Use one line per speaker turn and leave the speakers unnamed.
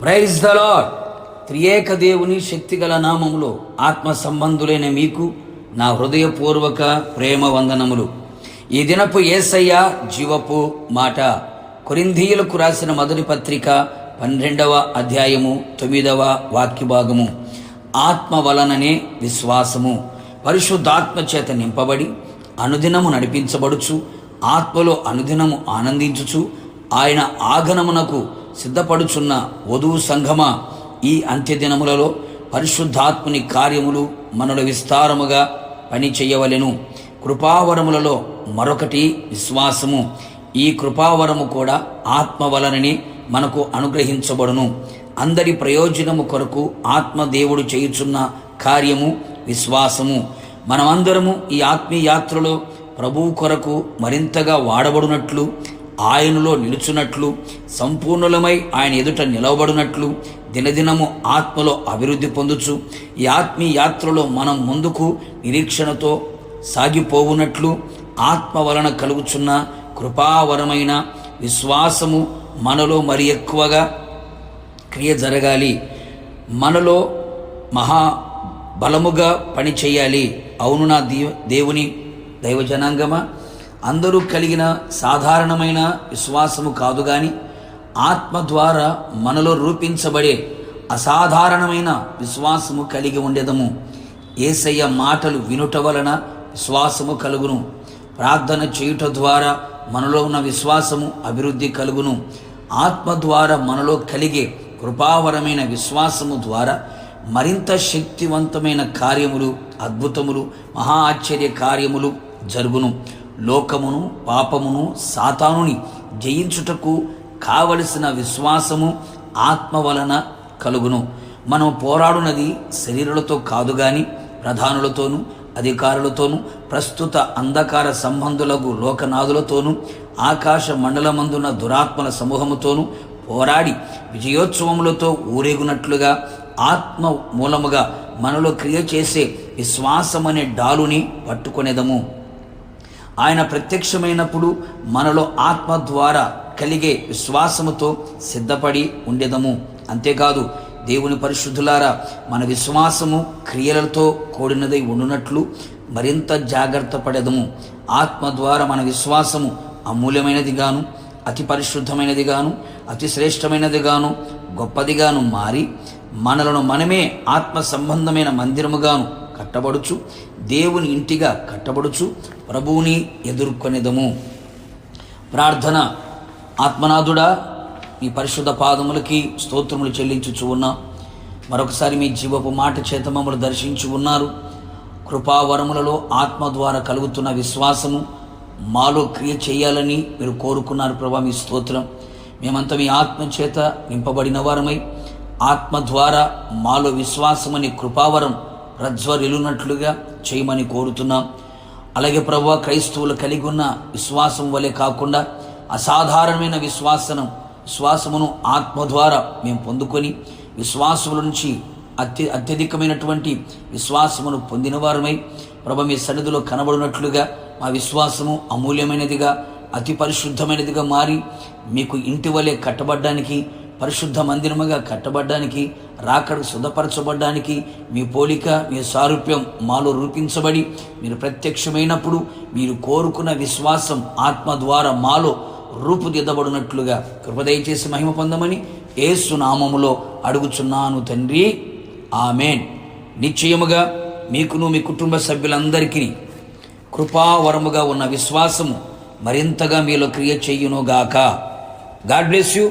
Praise the lord. త్రియేక దేవుని శక్తిగల నామములో ఆత్మ సంబంధులైన మీకు నా హృదయపూర్వక ప్రేమ వందనములు. ఈ దినపు యేసయ్య జీవపు మాట. కొరింథీయులకు రాసిన మొదటి పత్రిక 12వ అధ్యాయము 9వ వాక్యభాగము. ఆత్మ వలననే విశ్వాసము, పరిశుద్ధాత్మ చేత నింపబడి అనుదినము నడిపించబడుచు, ఆత్మలో అనుదినము ఆనందించుచు, ఆయన ఆగమనమునకు సిద్ధపడుచున్న వధువు సంఘమా, ఈ అంత్యదినములలో పరిశుద్ధాత్ముని కార్యములు మనలో విస్తారముగా పని చేయవలెను. కృపావరములలో మరొకటి విశ్వాసము. ఈ కృపావరము కూడా ఆత్మ వలననే మనకు అనుగ్రహించబడును. అందరి ప్రయోజనము కొరకు ఆత్మ దేవుడు చేయుచున్న కార్యము విశ్వాసము. మనమందరము ఈ ఆత్మీయ యాత్రలో ప్రభువు కొరకు మరింతగా వాడబడినట్లు, ఆయనలో నిలుచున్నట్లు, సంపూర్ణులమై ఆయన ఎదుట నిలవబడినట్లు, దినదినము ఆత్మలో అభివృద్ధి పొందుచు ఈ ఆత్మీయ యాత్రలో మనం ముందుకు నిరీక్షణతో సాగిపోవునట్లు ఆత్మ వలన కలుగుచున్న కృపావరమైన విశ్వాసము మనలో మరి ఎక్కువగా క్రియ జరగాలి. మనలో మహా బలముగా పని చేయాలి. అవును నా దేవుని దైవజనాంగమా, అందరూ కలిగిన సాధారణమైన విశ్వాసము కాదు గాని ఆత్మ ద్వారా మనలో రూపించబడే అసాధారణమైన విశ్వాసము కలిగి ఉండేదము. యేసయ్య మాటలు వినుట వలన విశ్వాసము కలుగును. ప్రార్థన చేయుట ద్వారా మనలో ఉన్న విశ్వాసము అభివృద్ధి కలుగును. ఆత్మ ద్వారా మనలో కలిగే కృపావరమైన విశ్వాసము ద్వారా మరింత శక్తివంతమైన కార్యములు, అద్భుతములు, మహా ఆశ్చర్య కార్యములు జరుగును. లోకమును, పాపమును, సాతానుని జయించుటకు కావలసిన విశ్వాసము ఆత్మ వలన కలుగును. మనం పోరాడునది శరీరులతో కాదు గాని ప్రధానులతోనూ, అధికారులతోనూ, ప్రస్తుత అంధకార సంబంధులకు లోకనాథులతోనూ, ఆకాశ మండలమందున్న దురాత్మల సమూహముతోనూ పోరాడి విజయోత్సవములతో ఊరేగునట్లుగా ఆత్మ మూలముగా మనలో క్రియ చేసే విశ్వాసమనే డాలుని పట్టుకొనేదము. ఆయన ప్రత్యక్షమైనప్పుడు మనలో ఆత్మ ద్వారా కలిగే విశ్వాసముతో సిద్ధపడి ఉండేదము. అంతేకాదు, దేవుని పరిశుద్ధులారా, మన విశ్వాసము క్రియలతో కూడినదై ఉండునట్లు మరింత జాగ్రత్త పడేదము. ఆత్మ ద్వారా మన విశ్వాసము అమూల్యమైనదిగాను, అతి పరిశుద్ధమైనదిగాను, అతి శ్రేష్టమైనదిగాను, గొప్పదిగాను మారి మనలను మనమే ఆత్మ సంబంధమైన మందిరముగాను కట్టబడుచు, దేవుని ఇంటిగా కట్టబడుచు ప్రభువుని ఎదుర్కొనేదము. ప్రార్థన. ఆత్మనాథుడా, మీ పరిశుద్ధ పాదములకి స్తోత్రములు చెల్లించుచు ఉన్నాం. మరొకసారి మీ జీవపు మాట చేత మమ్మల్ని దర్శించి ఉన్నారు. కృపావరములలో ఆత్మ ద్వారా కలుగుతున్న విశ్వాసము మాలో క్రియ చేయాలని మీరు కోరుకున్నారు ప్రభా. మీ స్తోత్రం. మేమంతా మీ ఆత్మ చేత నింపబడిన వారమై ఆత్మ ద్వారా మాలో విశ్వాసం అనే కృపావరం ప్రజ్వరిల్లునట్లుగా చేయమని కోరుతున్నాం. అలాగే ప్రభువా, క్రైస్తవులు కలిగి ఉన్న విశ్వాసం వలె కాకుండా అసాధారణమైన విశ్వాసమును ఆత్మ ద్వారా మేము పొందుకొని విశ్వాసముల నుంచి అత్యధికమైనటువంటి విశ్వాసమును పొందిన వారమై ప్రభు మీ సన్నిధిలో కనబడినట్లుగా మా విశ్వాసము అమూల్యమైనదిగా, అతి పరిశుద్ధమైనదిగా మారి మీకు ఇంటి వలె కట్టబడ్డానికి, పరిశుద్ధ మందిరముగా కట్టబడ్డానికి, రాకడకు సిద్ధపరచబడ్డానికి మీ పోలిక, మీ సారూప్యం మాలో రూపించబడి మీరు ప్రత్యక్షమైనప్పుడు మీరు కోరుకున్న విశ్వాసం ఆత్మ ద్వారా మాలో రూపుదిద్దబడినట్లుగా కృపదయచేసి మహిమ పొందమని యేసు నామములో అడుగుచున్నాను తండ్రి. ఆమేన్. నిశ్చయముగా మీకును మీ కుటుంబ సభ్యులందరికీ కృపావరముగా ఉన్న విశ్వాసము మరింతగా మీలో క్రియ చేయునుగాక. God bless you.